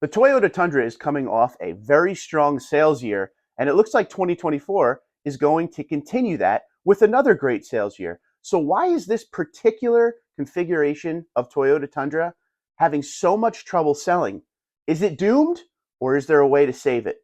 The Toyota Tundra is coming off a very strong sales year, and it looks like 2024 is going to continue that with another great sales year. So why is this particular configuration of Toyota Tundra having so much trouble selling? Is it doomed, or is there a way to save it?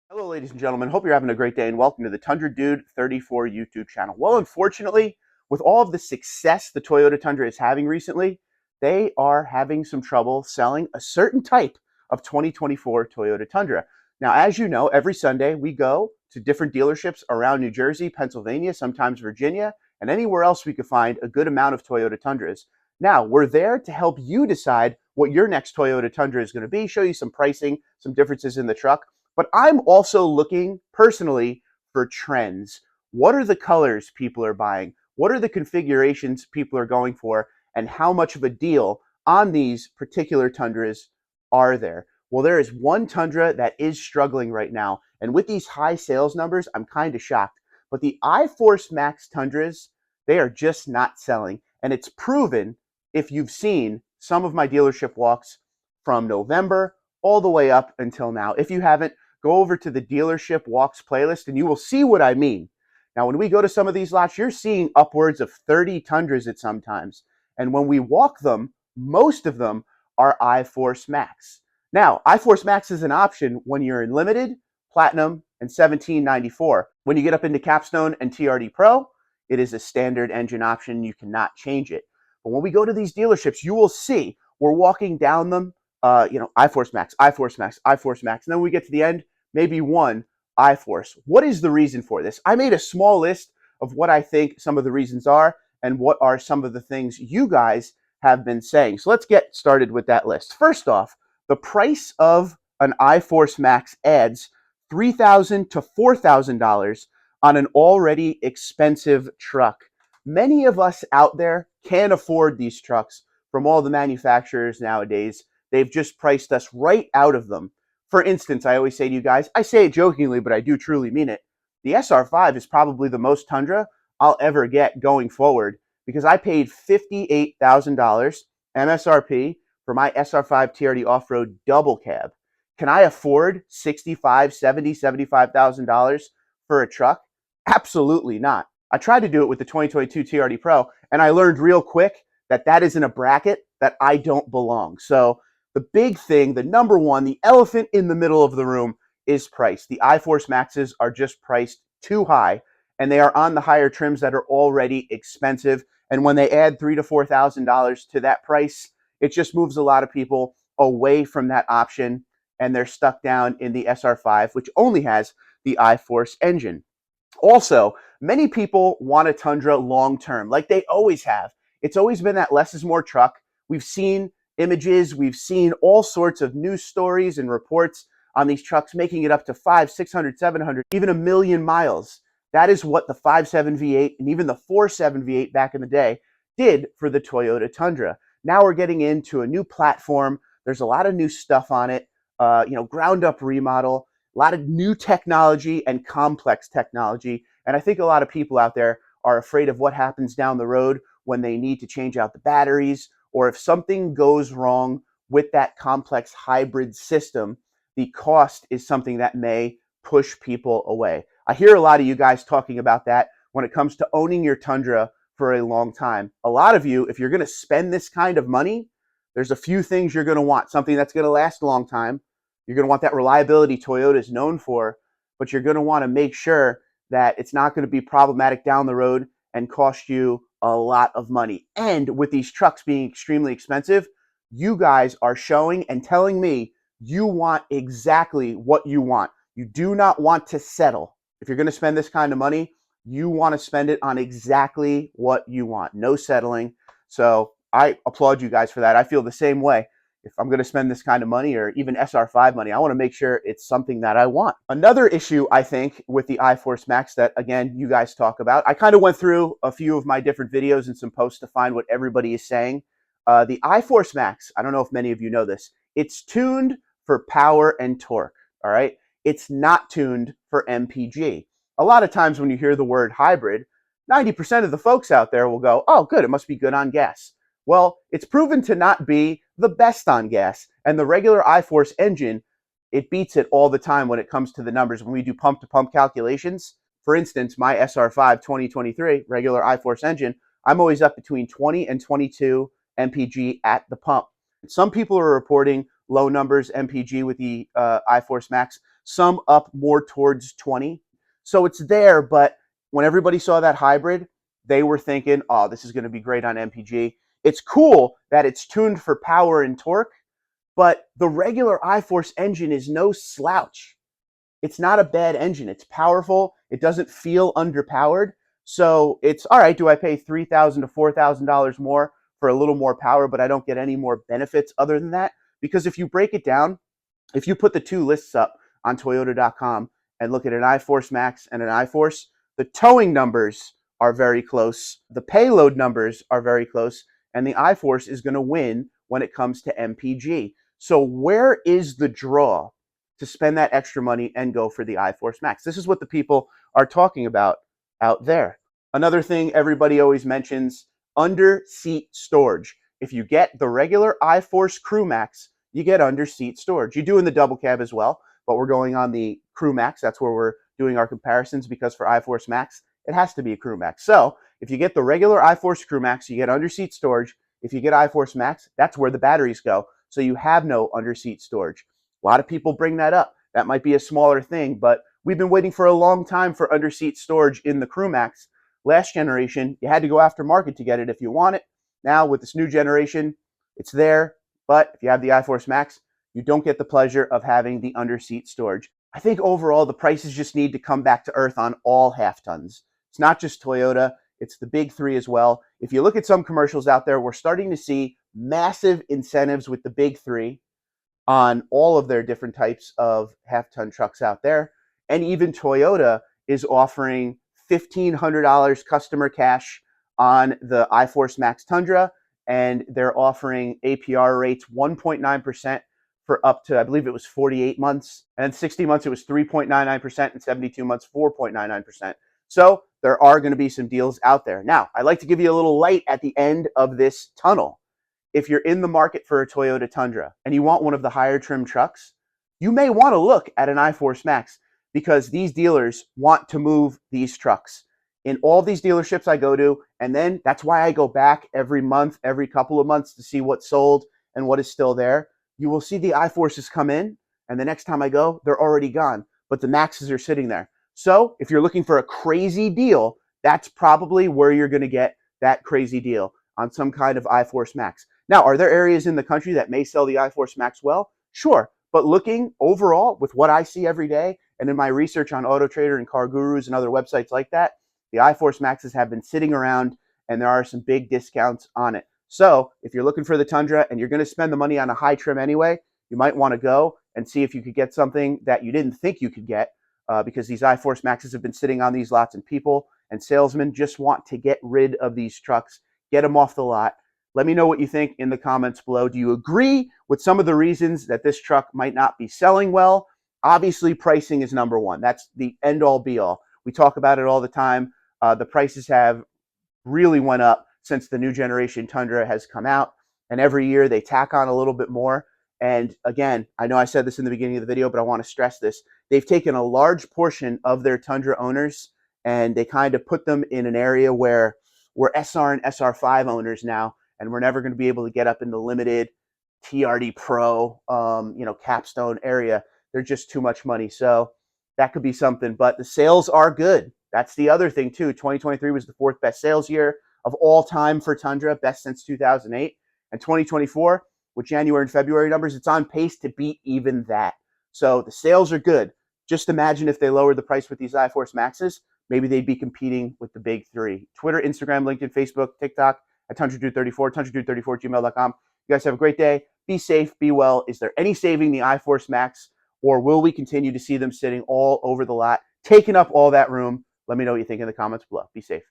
Hello, ladies and gentlemen. Hope you're having a great day, and welcome to the Tundra Dude 34 YouTube channel. Well, unfortunately, with all of the success the Toyota Tundra is having recently, they are having some trouble selling a certain type of 2024 Toyota Tundra. Now, as you know, every Sunday we go to different dealerships around New Jersey, Pennsylvania, sometimes Virginia, and anywhere else we could find a good amount of Toyota Tundras. Now, we're there to help you decide what your next Toyota Tundra is going to be, show you some pricing, some differences in the truck. But I'm also looking personally for trends. What are the colors people are buying? What are the configurations people are going for? And how much of a deal on these particular Tundras are there? Well, there is one Tundra that is struggling right now. And with these high sales numbers, I'm kind of shocked. But the iForce Max Tundras, they are just not selling. And it's proven if you've seen some of my dealership walks from November all the way up until now. If you haven't, go over to the dealership walks playlist and you will see what I mean. Now, when we go to some of these lots, you're seeing upwards of 30 Tundras at sometimes. And when we walk them, most of them are iForce Max. Now, iForce Max is an option when you're in Limited, Platinum, and 1794. When you get up into Capstone and TRD Pro, it is a standard engine option. You cannot change it. But when we go to these dealerships, you will see we're walking down them, iForce Max, iForce Max, iForce Max. And then when we get to the end, maybe one iForce. What is the reason for this? I made a small list of what I think some of the reasons are and what are some of the things you guys have been saying. So let's get started with that list. First off, the price of an iForce Max adds $3,000 to $4,000 on an already expensive truck. Many of us out there can't afford these trucks from all the manufacturers nowadays. They've just priced us right out of them. For instance, I always say to you guys, I say it jokingly, but I do truly mean it. The SR5 is probably the most Tundra I'll ever get going forward because I paid $58,000 MSRP for my SR5 TRD off-road double cab. Can I afford $65,000, $70,000, $75,000 for a truck? Absolutely not. I tried to do it with the 2022 TRD Pro, and I learned real quick that that is in a bracket that I don't belong. So the big thing, the number one, the elephant in the middle of the room is price. The iForce Maxes are just priced too high, and they are on the higher trims that are already expensive. And when they add $3,000 to $4,000 to that price, it just moves a lot of people away from that option, and they're stuck down in the SR5, which only has the iForce engine. Also, many people want a Tundra long term, like they always have. It's always been that less is more truck. We've seen images, we've seen all sorts of news stories and reports on these trucks making it up to 500, 600, 700, even a million miles. That is what the 5.7 V8 and even the 4.7 V8 back in the day did for the Toyota Tundra. Now we're getting into a new platform. There's a lot of new stuff on it, ground up remodel, a lot of new technology and complex technology. And I think a lot of people out there are afraid of what happens down the road when they need to change out the batteries, or if something goes wrong with that complex hybrid system, the cost is something that may push people away. I hear a lot of you guys talking about that when it comes to owning your Tundra for a long time. A lot of you, if you're going to spend this kind of money, there's a few things you're going to want. Something that's going to last a long time. You're going to want that reliability Toyota is known for, but you're going to want to make sure that it's not going to be problematic down the road and cost you a lot of money. And with these trucks being extremely expensive, you guys are showing and telling me you want exactly what you want. You do not want to settle. If you're going to spend this kind of money, you want to spend it on exactly what you want. No settling. So I applaud you guys for that. I feel the same way. If I'm going to spend this kind of money or even SR5 money, I want to make sure it's something that I want. Another issue, I think, with the iForce Max that, again, you guys talk about, I kind of went through a few of my different videos and some posts to find what everybody is saying. The iForce Max, I don't know if many of you know this, it's tuned for power and torque, all right? It's not tuned for MPG. A lot of times when you hear the word hybrid, 90% of the folks out there will go, oh, good, it must be good on gas. Well, it's proven to not be the best on gas, and the regular iForce engine, it beats it all the time when it comes to the numbers. When we do pump-to-pump calculations, for instance, my SR5 2023 regular iForce engine, I'm always up between 20 and 22 mpg at the pump. Some people are reporting low numbers mpg with the iForce Max, some up more towards 20. So it's there, but when everybody saw that hybrid, they were thinking, oh, this is going to be great on mpg. It's cool that it's tuned for power and torque, but the regular iForce engine is no slouch. It's not a bad engine. It's powerful. It doesn't feel underpowered. So it's all right. Do I pay $3,000 to $4,000 more for a little more power, but I don't get any more benefits other than that? Because if you break it down, if you put the two lists up on Toyota.com and look at an iForce Max and an iForce, the towing numbers are very close. The payload numbers are very close. And the iForce is going to win when it comes to MPG. So where is the draw to spend that extra money and go for the iForce Max? This is what the people are talking about out there. Another thing everybody always mentions, under seat storage. If you get the regular iForce Crew Max, you get under seat storage. You do in the double cab as well, but we're going on the Crew Max. That's where we're doing our comparisons, because for iForce Max, it has to be a Crew Max. So if you get the regular iForce Crew Max, you get under seat storage. If you get iForce Max, that's where the batteries go. So you have no under seat storage. A lot of people bring that up. That might be a smaller thing, but we've been waiting for a long time for under seat storage in the Crew Max. Last generation, you had to go after market to get it if you want it. Now with this new generation, it's there. But if you have the iForce Max, you don't get the pleasure of having the under seat storage. I think overall, the prices just need to come back to earth on all half tons. It's not just Toyota, it's the big three as well. If you look at some commercials out there, we're starting to see massive incentives with the big three on all of their different types of half-ton trucks out there. And even Toyota is offering $1,500 customer cash on the iForce Max Tundra, and they're offering APR rates 1.9% for up to, I believe it was 48 months, and 60 months it was 3.99%, and 72 months 4.99%. So there are going to be some deals out there. Now, I'd like to give you a little light at the end of this tunnel. If you're in the market for a Toyota Tundra and you want one of the higher trim trucks, you may want to look at an iForce Max, because these dealers want to move these trucks in all these dealerships I go to. And then that's why I go back every month, every couple of months, to see what's sold and what is still there. You will see the iForces come in, and the next time I go, they're already gone, but the Maxes are sitting there. So if you're looking for a crazy deal, that's probably where you're going to get that crazy deal, on some kind of iForce Max. Now, are there areas in the country that may sell the iForce Max well? Sure. But looking overall with what I see every day and in my research on Auto Trader and Car Gurus and other websites like that, the iForce Maxes have been sitting around, and there are some big discounts on it. So if you're looking for the Tundra and you're going to spend the money on a high trim anyway, you might want to go and see if you could get something that you didn't think you could get, because these iForce Maxes have been sitting on these lots, and people and salesmen just want to get rid of these trucks, get them off the lot. Let me know what you think in the comments below. Do you agree with some of the reasons that this truck might not be selling well? Obviously, pricing is number one. That's the end-all, be-all. We talk about it all the time. The prices have really went up since the new generation Tundra has come out, and every year they tack on a little bit more. And again, I know I said this in the beginning of the video, but I want to stress this. They've taken a large portion of their Tundra owners, and they kind of put them in an area where we're SR and SR5 owners now, and we're never going to be able to get up in the limited TRD Pro, capstone area. They're just too much money. So that could be something, but the sales are good. That's the other thing too. 2023 was the fourth best sales year of all time for Tundra, best since 2008. And 2024, with January and February numbers, it's on pace to beat even that. So the sales are good. Just imagine if they lowered the price with these iForce Maxes, maybe they'd be competing with the big three. Twitter, Instagram, LinkedIn, Facebook, TikTok, at TundraDude34, TundraDude34@gmail.com. You guys have a great day. Be safe, be well. Is there any saving the iForce Max, or will we continue to see them sitting all over the lot, taking up all that room? Let me know what you think in the comments below. Be safe.